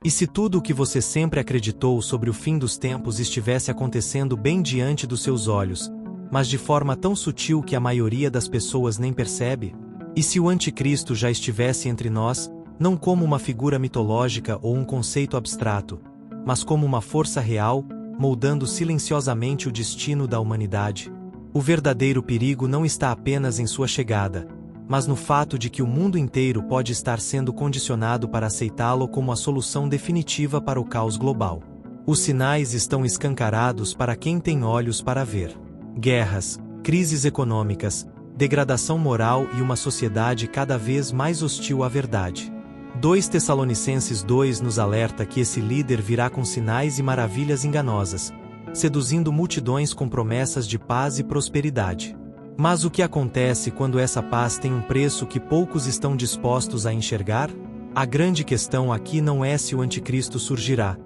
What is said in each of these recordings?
E se tudo o que você sempre acreditou sobre o fim dos tempos estivesse acontecendo bem diante dos seus olhos, mas de forma tão sutil que a maioria das pessoas nem percebe? E se o anticristo já estivesse entre nós, não como uma figura mitológica ou um conceito abstrato, mas como uma força real, moldando silenciosamente o destino da humanidade? O verdadeiro perigo não está apenas em sua chegada, mas no fato de que o mundo inteiro pode estar sendo condicionado para aceitá-lo como a solução definitiva para o caos global. Os sinais estão escancarados para quem tem olhos para ver. Guerras, crises econômicas, degradação moral e uma sociedade cada vez mais hostil à verdade. 2 Tessalonicenses 2 nos alerta que esse líder virá com sinais e maravilhas enganosas, seduzindo multidões com promessas de paz e prosperidade. Mas o que acontece quando essa paz tem um preço que poucos estão dispostos a enxergar? A grande questão aqui não é se o anticristo surgirá,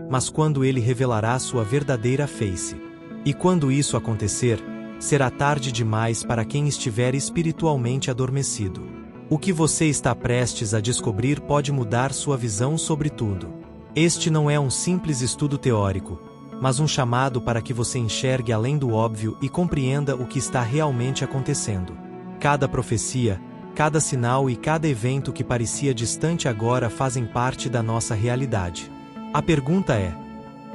mas quando ele revelará sua verdadeira face. E quando isso acontecer, será tarde demais para quem estiver espiritualmente adormecido. O que você está prestes a descobrir pode mudar sua visão sobre tudo. Este não é um simples estudo teórico, mas um chamado para que você enxergue além do óbvio e compreenda o que está realmente acontecendo. Cada profecia, cada sinal e cada evento que parecia distante agora fazem parte da nossa realidade. A pergunta é: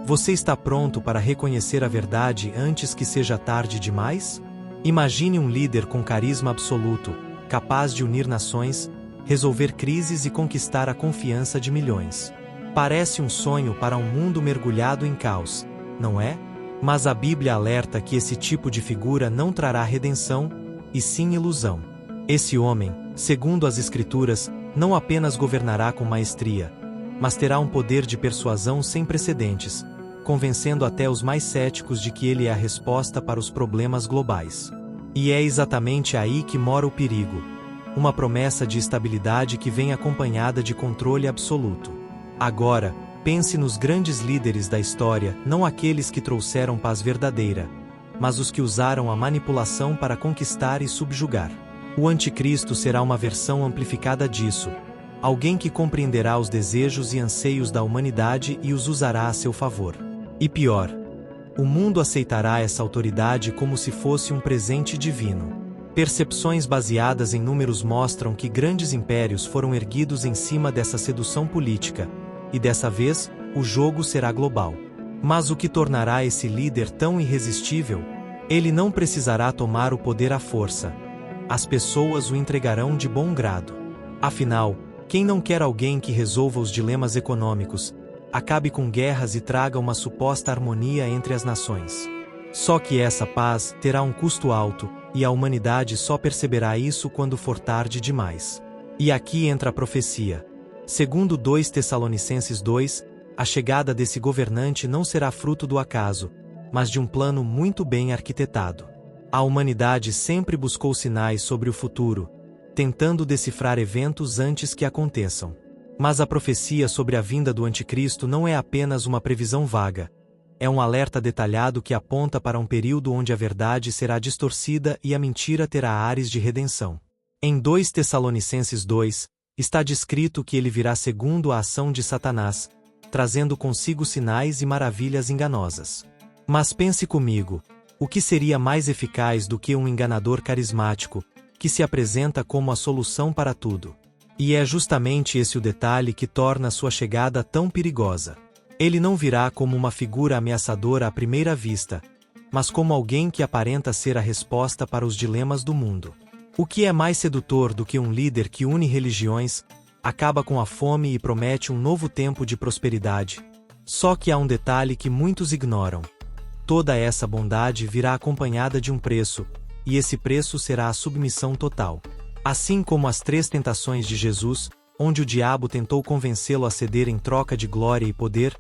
você está pronto para reconhecer a verdade antes que seja tarde demais? Imagine um líder com carisma absoluto, capaz de unir nações, resolver crises e conquistar a confiança de milhões. Parece um sonho para um mundo mergulhado em caos, não é? Mas a Bíblia alerta que esse tipo de figura não trará redenção, e sim ilusão. Esse homem, segundo as Escrituras, não apenas governará com maestria, mas terá um poder de persuasão sem precedentes, convencendo até os mais céticos de que ele é a resposta para os problemas globais. E é exatamente aí que mora o perigo. Uma promessa de estabilidade que vem acompanhada de controle absoluto. Agora, pense nos grandes líderes da história, não aqueles que trouxeram paz verdadeira, mas os que usaram a manipulação para conquistar e subjugar. O anticristo será uma versão amplificada disso, alguém que compreenderá os desejos e anseios da humanidade e os usará a seu favor. E pior, o mundo aceitará essa autoridade como se fosse um presente divino. Percepções baseadas em números mostram que grandes impérios foram erguidos em cima dessa sedução política, e dessa vez, o jogo será global. Mas o que tornará esse líder tão irresistível? Ele não precisará tomar o poder à força. As pessoas o entregarão de bom grado. Afinal, quem não quer alguém que resolva os dilemas econômicos, acabe com guerras e traga uma suposta harmonia entre as nações? Só que essa paz terá um custo alto, e a humanidade só perceberá isso quando for tarde demais. E aqui entra a profecia. Segundo 2 Tessalonicenses 2, a chegada desse governante não será fruto do acaso, mas de um plano muito bem arquitetado. A humanidade sempre buscou sinais sobre o futuro, tentando decifrar eventos antes que aconteçam. Mas a profecia sobre a vinda do anticristo não é apenas uma previsão vaga. É um alerta detalhado que aponta para um período onde a verdade será distorcida e a mentira terá ares de redenção. Em 2 Tessalonicenses 2, está descrito que ele virá segundo a ação de Satanás, trazendo consigo sinais e maravilhas enganosas. Mas pense comigo, o que seria mais eficaz do que um enganador carismático, que se apresenta como a solução para tudo? E é justamente esse o detalhe que torna sua chegada tão perigosa. Ele não virá como uma figura ameaçadora à primeira vista, mas como alguém que aparenta ser a resposta para os dilemas do mundo. O que é mais sedutor do que um líder que une religiões, acaba com a fome e promete um novo tempo de prosperidade? Só que há um detalhe que muitos ignoram. Toda essa bondade virá acompanhada de um preço, e esse preço será a submissão total. Assim como as 3 tentações de Jesus, onde o diabo tentou convencê-lo a ceder em troca de glória e poder,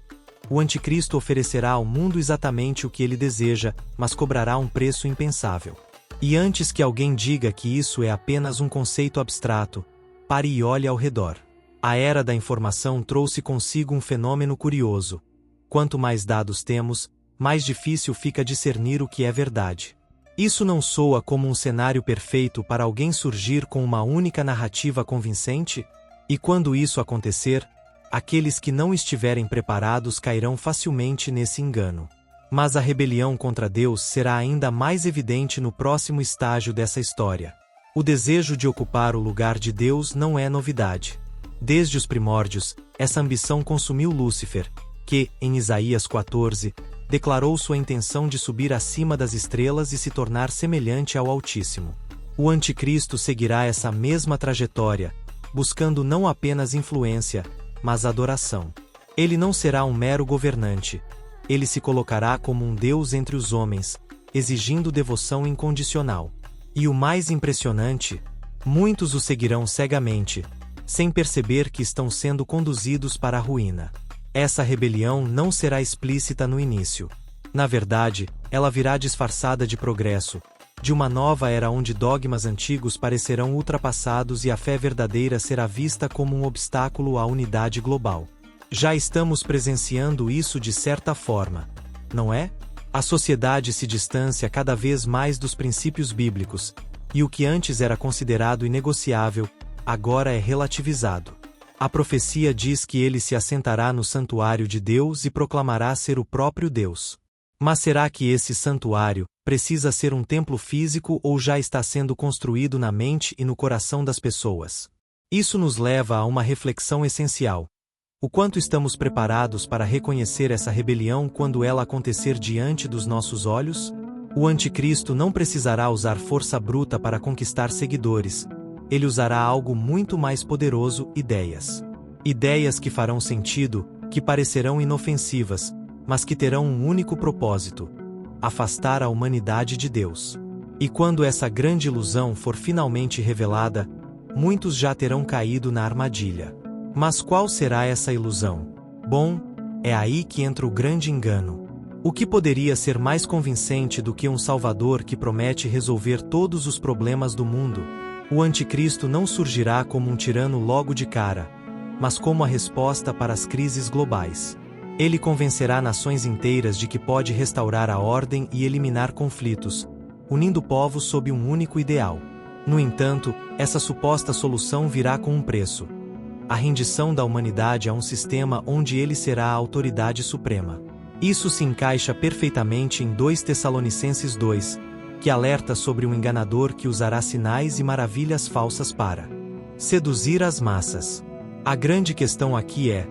o anticristo oferecerá ao mundo exatamente o que ele deseja, mas cobrará um preço impensável. E antes que alguém diga que isso é apenas um conceito abstrato, pare e olhe ao redor. A era da informação trouxe consigo um fenômeno curioso. Quanto mais dados temos, mais difícil fica discernir o que é verdade. Isso não soa como um cenário perfeito para alguém surgir com uma única narrativa convincente? E quando isso acontecer, Aqueles que não estiverem preparados cairão facilmente nesse engano. Mas a rebelião contra Deus será ainda mais evidente no próximo estágio dessa história. O desejo de ocupar o lugar de Deus não é novidade. Desde os primórdios, essa ambição consumiu Lúcifer, que, em Isaías 14, declarou sua intenção de subir acima das estrelas e se tornar semelhante ao Altíssimo. O Anticristo seguirá essa mesma trajetória, buscando não apenas influência, mas adoração. Ele não será um mero governante. Ele se colocará como um Deus entre os homens, exigindo devoção incondicional. E o mais impressionante, muitos o seguirão cegamente, sem perceber que estão sendo conduzidos para a ruína. Essa rebelião não será explícita no início. Na verdade, ela virá disfarçada de progresso, de uma nova era onde dogmas antigos parecerão ultrapassados e a fé verdadeira será vista como um obstáculo à unidade global. Já estamos presenciando isso de certa forma, não é? A sociedade se distancia cada vez mais dos princípios bíblicos, e o que antes era considerado inegociável, agora é relativizado. A profecia diz que ele se assentará no santuário de Deus e proclamará ser o próprio Deus. Mas será que esse santuário precisa ser um templo físico ou já está sendo construído na mente e no coração das pessoas? Isso nos leva a uma reflexão essencial. O quanto estamos preparados para reconhecer essa rebelião quando ela acontecer diante dos nossos olhos? O Anticristo não precisará usar força bruta para conquistar seguidores. Ele usará algo muito mais poderoso: ideias. Ideias que farão sentido, que parecerão inofensivas, mas que terão um único propósito: afastar a humanidade de Deus. E quando essa grande ilusão for finalmente revelada, muitos já terão caído na armadilha. Mas qual será essa ilusão? Bom, é aí que entra o grande engano. O que poderia ser mais convincente do que um Salvador que promete resolver todos os problemas do mundo? O Anticristo não surgirá como um tirano logo de cara, mas como a resposta para as crises globais. Ele convencerá nações inteiras de que pode restaurar a ordem e eliminar conflitos, unindo povos sob um único ideal. No entanto, essa suposta solução virá com um preço: a rendição da humanidade a um sistema onde ele será a autoridade suprema. Isso se encaixa perfeitamente em 2 Tessalonicenses 2, que alerta sobre um enganador que usará sinais e maravilhas falsas para seduzir as massas. A grande questão aqui é: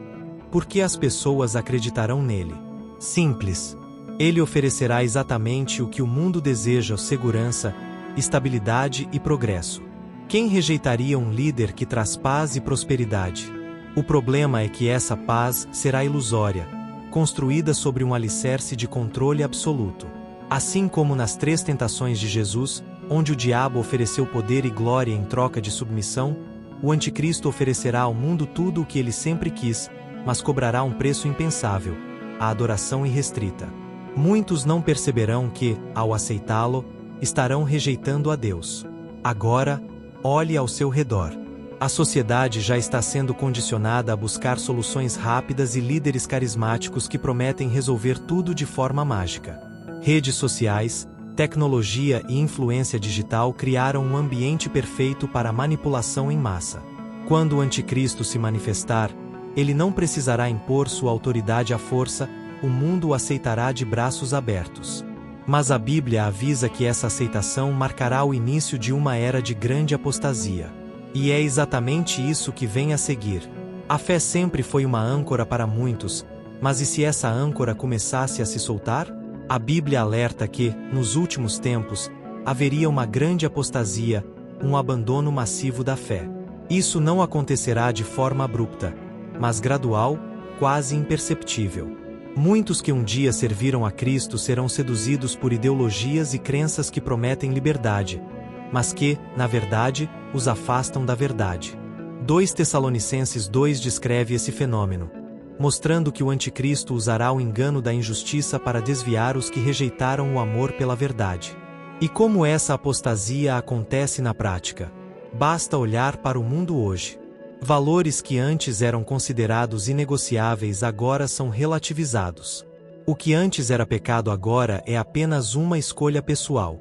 por que as pessoas acreditarão nele? Simples. Ele oferecerá exatamente o que o mundo deseja: segurança, estabilidade e progresso. Quem rejeitaria um líder que traz paz e prosperidade? O problema é que essa paz será ilusória, construída sobre um alicerce de controle absoluto. Assim como nas 3 tentações de Jesus, onde o diabo ofereceu poder e glória em troca de submissão, o Anticristo oferecerá ao mundo tudo o que ele sempre quis, mas cobrará um preço impensável: a adoração irrestrita. Muitos não perceberão que, ao aceitá-lo, estarão rejeitando a Deus. Agora, olhe ao seu redor. A sociedade já está sendo condicionada a buscar soluções rápidas e líderes carismáticos que prometem resolver tudo de forma mágica. Redes sociais, tecnologia e influência digital criaram um ambiente perfeito para a manipulação em massa. Quando o Anticristo se manifestar, ele não precisará impor sua autoridade à força, o mundo o aceitará de braços abertos. Mas a Bíblia avisa que essa aceitação marcará o início de uma era de grande apostasia. E é exatamente isso que vem a seguir. A fé sempre foi uma âncora para muitos, mas e se essa âncora começasse a se soltar? A Bíblia alerta que, nos últimos tempos, haveria uma grande apostasia, um abandono massivo da fé. Isso não acontecerá de forma abrupta, mas gradual, quase imperceptível. Muitos que um dia serviram a Cristo serão seduzidos por ideologias e crenças que prometem liberdade, mas que, na verdade, os afastam da verdade. 2 Tessalonicenses 2 descreve esse fenômeno, mostrando que o Anticristo usará o engano da injustiça para desviar os que rejeitaram o amor pela verdade. E como essa apostasia acontece na prática? Basta olhar para o mundo hoje. Valores que antes eram considerados inegociáveis agora são relativizados. O que antes era pecado agora é apenas uma escolha pessoal.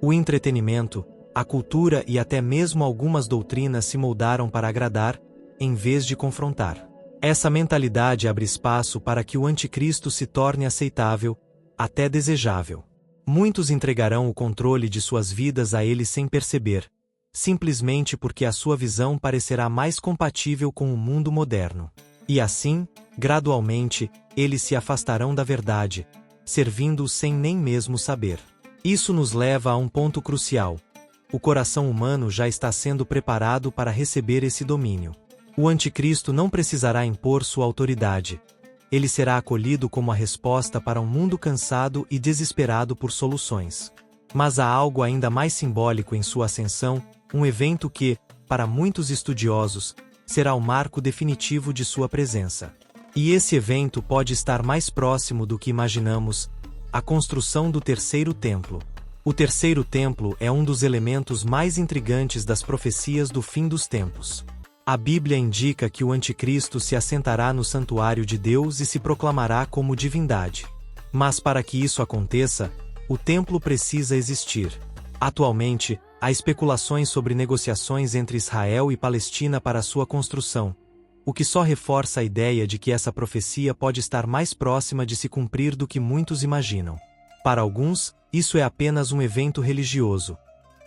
O entretenimento, a cultura e até mesmo algumas doutrinas se moldaram para agradar, em vez de confrontar. Essa mentalidade abre espaço para que o anticristo se torne aceitável, até desejável. Muitos entregarão o controle de suas vidas a ele sem perceber, simplesmente porque a sua visão parecerá mais compatível com o mundo moderno. E assim, gradualmente, eles se afastarão da verdade, servindo-o sem nem mesmo saber. Isso nos leva a um ponto crucial. O coração humano já está sendo preparado para receber esse domínio. O anticristo não precisará impor sua autoridade. Ele será acolhido como a resposta para um mundo cansado e desesperado por soluções. Mas há algo ainda mais simbólico em sua ascensão, um evento que, para muitos estudiosos, será o marco definitivo de sua presença. E esse evento pode estar mais próximo do que imaginamos: a construção do terceiro templo. O terceiro templo é um dos elementos mais intrigantes das profecias do fim dos tempos. A Bíblia indica que o anticristo se assentará no santuário de Deus e se proclamará como divindade. Mas para que isso aconteça, o templo precisa existir. Atualmente, há especulações sobre negociações entre Israel e Palestina para sua construção, o que só reforça a ideia de que essa profecia pode estar mais próxima de se cumprir do que muitos imaginam. Para alguns, isso é apenas um evento religioso.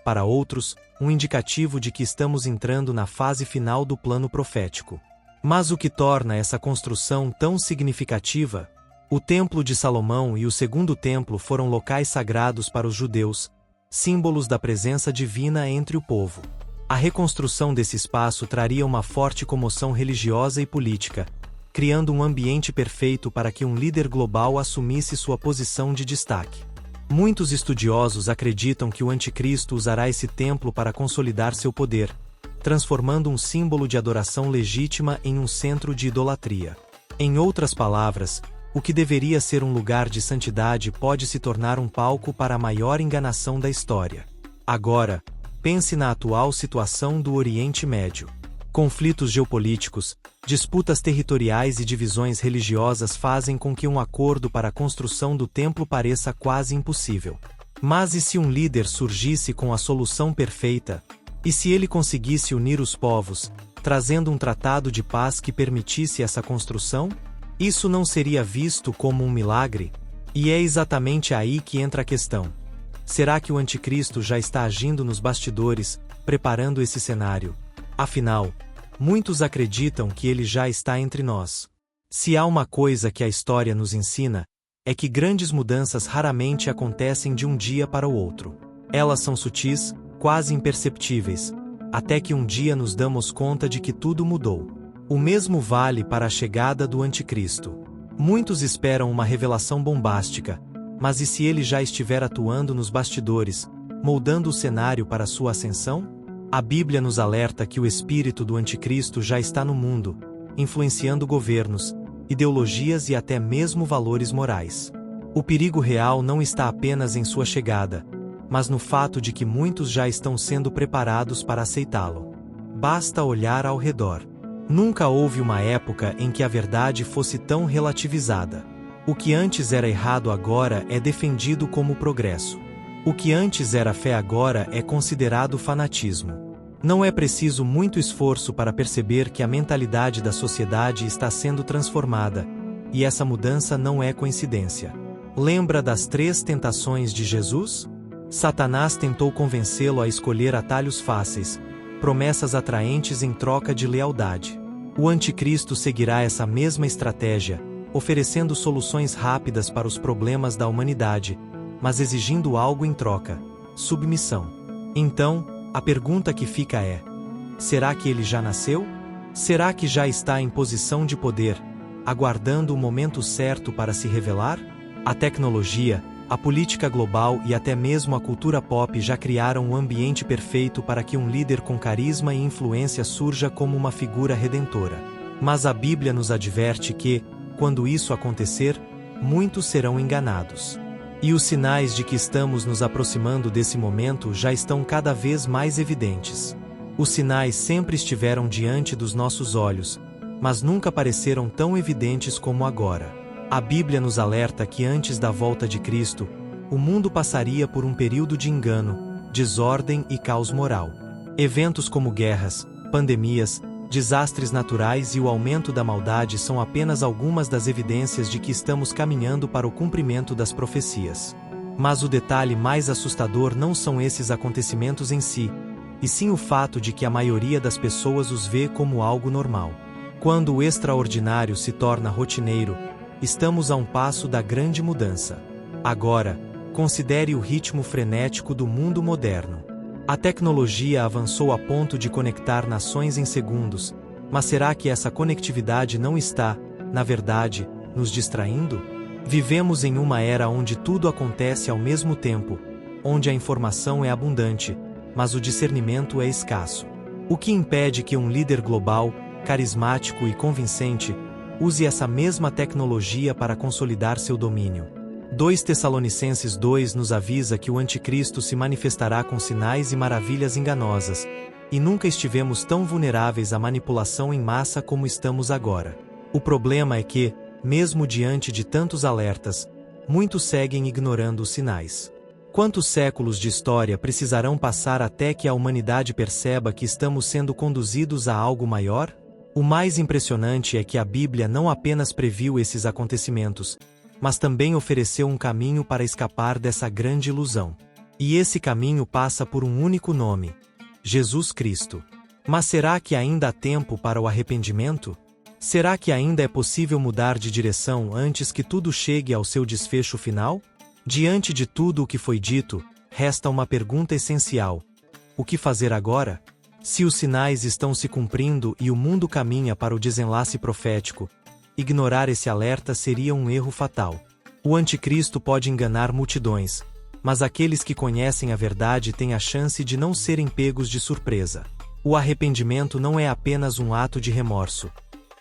Para outros, um indicativo de que estamos entrando na fase final do plano profético. Mas o que torna essa construção tão significativa? O Templo de Salomão e o Segundo Templo foram locais sagrados para os judeus, símbolos da presença divina entre o povo. A reconstrução desse espaço traria uma forte comoção religiosa e política, criando um ambiente perfeito para que um líder global assumisse sua posição de destaque. Muitos estudiosos acreditam que o anticristo usará esse templo para consolidar seu poder, transformando um símbolo de adoração legítima em um centro de idolatria. Em outras palavras, o que deveria ser um lugar de santidade pode se tornar um palco para a maior enganação da história. Agora, pense na atual situação do Oriente Médio. Conflitos geopolíticos, disputas territoriais e divisões religiosas fazem com que um acordo para a construção do templo pareça quase impossível. Mas e se um líder surgisse com a solução perfeita? E se ele conseguisse unir os povos, trazendo um tratado de paz que permitisse essa construção? Isso não seria visto como um milagre? E é exatamente aí que entra a questão. Será que o anticristo já está agindo nos bastidores, preparando esse cenário? Afinal, muitos acreditam que ele já está entre nós. Se há uma coisa que a história nos ensina, é que grandes mudanças raramente acontecem de um dia para o outro. Elas são sutis, quase imperceptíveis, até que um dia nos damos conta de que tudo mudou. O mesmo vale para a chegada do anticristo. Muitos esperam uma revelação bombástica, mas e se ele já estiver atuando nos bastidores, moldando o cenário para sua ascensão? A Bíblia nos alerta que o espírito do anticristo já está no mundo, influenciando governos, ideologias e até mesmo valores morais. O perigo real não está apenas em sua chegada, mas no fato de que muitos já estão sendo preparados para aceitá-lo. Basta olhar ao redor. Nunca houve uma época em que a verdade fosse tão relativizada. O que antes era errado agora é defendido como progresso. O que antes era fé agora é considerado fanatismo. Não é preciso muito esforço para perceber que a mentalidade da sociedade está sendo transformada, e essa mudança não é coincidência. Lembra das 3 tentações de Jesus? Satanás tentou convencê-lo a escolher atalhos fáceis, promessas atraentes em troca de lealdade. O anticristo seguirá essa mesma estratégia, oferecendo soluções rápidas para os problemas da humanidade, mas exigindo algo em troca: submissão. Então, a pergunta que fica é: será que ele já nasceu? Será que já está em posição de poder, aguardando o momento certo para se revelar? A tecnologia, a política global e até mesmo a cultura pop já criaram um ambiente perfeito para que um líder com carisma e influência surja como uma figura redentora. Mas a Bíblia nos adverte que, quando isso acontecer, muitos serão enganados. E os sinais de que estamos nos aproximando desse momento já estão cada vez mais evidentes. Os sinais sempre estiveram diante dos nossos olhos, mas nunca pareceram tão evidentes como agora. A Bíblia nos alerta que antes da volta de Cristo, o mundo passaria por um período de engano, desordem e caos moral. Eventos como guerras, pandemias, desastres naturais e o aumento da maldade são apenas algumas das evidências de que estamos caminhando para o cumprimento das profecias. Mas o detalhe mais assustador não são esses acontecimentos em si, e sim o fato de que a maioria das pessoas os vê como algo normal. Quando o extraordinário se torna rotineiro, estamos a um passo da grande mudança. Agora, considere o ritmo frenético do mundo moderno. A tecnologia avançou a ponto de conectar nações em segundos, mas será que essa conectividade não está, na verdade, nos distraindo? Vivemos em uma era onde tudo acontece ao mesmo tempo, onde a informação é abundante, mas o discernimento é escasso. O que impede que um líder global, carismático e convincente, use essa mesma tecnologia para consolidar seu domínio? 2 Tessalonicenses 2 nos avisa que o anticristo se manifestará com sinais e maravilhas enganosas, e nunca estivemos tão vulneráveis à manipulação em massa como estamos agora. O problema é que, mesmo diante de tantos alertas, muitos seguem ignorando os sinais. Quantos séculos de história precisarão passar até que a humanidade perceba que estamos sendo conduzidos a algo maior? O mais impressionante é que a Bíblia não apenas previu esses acontecimentos, mas também ofereceu um caminho para escapar dessa grande ilusão. E esse caminho passa por um único nome: Jesus Cristo. Mas será que ainda há tempo para o arrependimento? Será que ainda é possível mudar de direção antes que tudo chegue ao seu desfecho final? Diante de tudo o que foi dito, resta uma pergunta essencial: o que fazer agora? Se os sinais estão se cumprindo e o mundo caminha para o desenlace profético, ignorar esse alerta seria um erro fatal. O anticristo pode enganar multidões, mas aqueles que conhecem a verdade têm a chance de não serem pegos de surpresa. O arrependimento não é apenas um ato de remorso.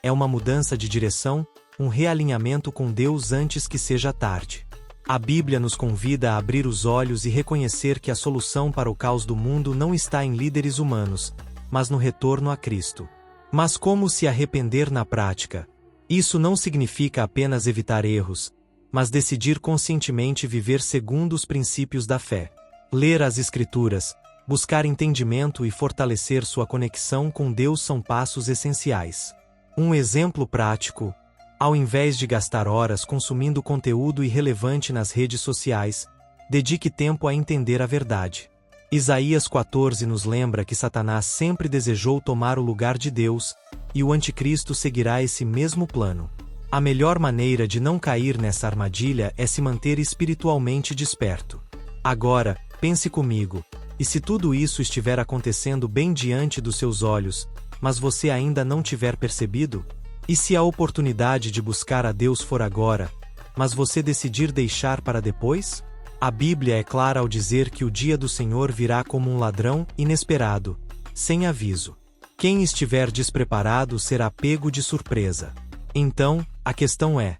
É uma mudança de direção, um realinhamento com Deus antes que seja tarde. A Bíblia nos convida a abrir os olhos e reconhecer que a solução para o caos do mundo não está em líderes humanos, mas no retorno a Cristo. Mas como se arrepender na prática? Isso não significa apenas evitar erros, mas decidir conscientemente viver segundo os princípios da fé. Ler as Escrituras, buscar entendimento e fortalecer sua conexão com Deus são passos essenciais. Um exemplo prático: ao invés de gastar horas consumindo conteúdo irrelevante nas redes sociais, dedique tempo a entender a verdade. Isaías 14 nos lembra que Satanás sempre desejou tomar o lugar de Deus, e o anticristo seguirá esse mesmo plano. A melhor maneira de não cair nessa armadilha é se manter espiritualmente desperto. Agora, pense comigo: e se tudo isso estiver acontecendo bem diante dos seus olhos, mas você ainda não tiver percebido? E se a oportunidade de buscar a Deus for agora, mas você decidir deixar para depois? A Bíblia é clara ao dizer que o dia do Senhor virá como um ladrão inesperado, sem aviso. Quem estiver despreparado será pego de surpresa. Então, a questão é: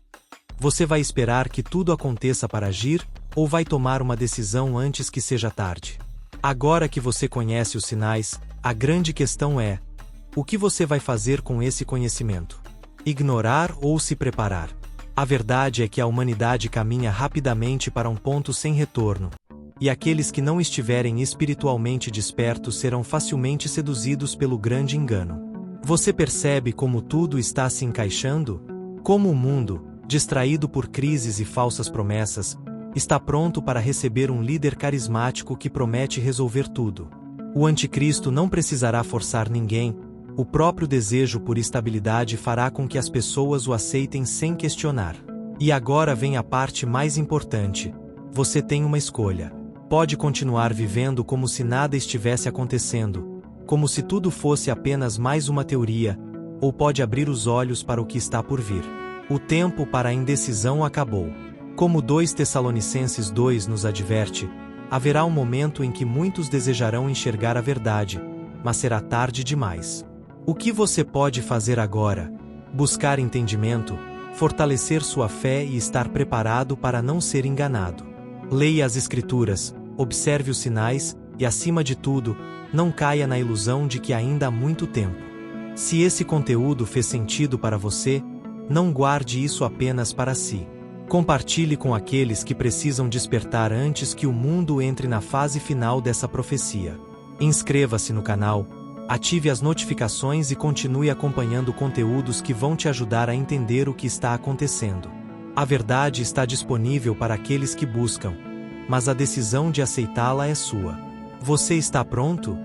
você vai esperar que tudo aconteça para agir, ou vai tomar uma decisão antes que seja tarde? Agora que você conhece os sinais, a grande questão é: o que você vai fazer com esse conhecimento? Ignorar ou se preparar? A verdade é que a humanidade caminha rapidamente para um ponto sem retorno, e aqueles que não estiverem espiritualmente despertos serão facilmente seduzidos pelo grande engano. Você percebe como tudo está se encaixando? Como o mundo, distraído por crises e falsas promessas, está pronto para receber um líder carismático que promete resolver tudo. O anticristo não precisará forçar ninguém. O próprio desejo por estabilidade fará com que as pessoas o aceitem sem questionar. E agora vem a parte mais importante: você tem uma escolha. Pode continuar vivendo como se nada estivesse acontecendo, como se tudo fosse apenas mais uma teoria, ou pode abrir os olhos para o que está por vir. O tempo para a indecisão acabou. Como 2 Tessalonicenses 2 nos adverte, haverá um momento em que muitos desejarão enxergar a verdade, mas será tarde demais. O que você pode fazer agora? Buscar entendimento, fortalecer sua fé e estar preparado para não ser enganado. Leia as Escrituras, observe os sinais, e acima de tudo, não caia na ilusão de que ainda há muito tempo. Se esse conteúdo fez sentido para você, não guarde isso apenas para si. Compartilhe com aqueles que precisam despertar antes que o mundo entre na fase final dessa profecia. Inscreva-se no canal, Ative as notificações e continue acompanhando conteúdos que vão te ajudar a entender o que está acontecendo. A verdade está disponível para aqueles que buscam, mas a decisão de aceitá-la é sua. Você está pronto?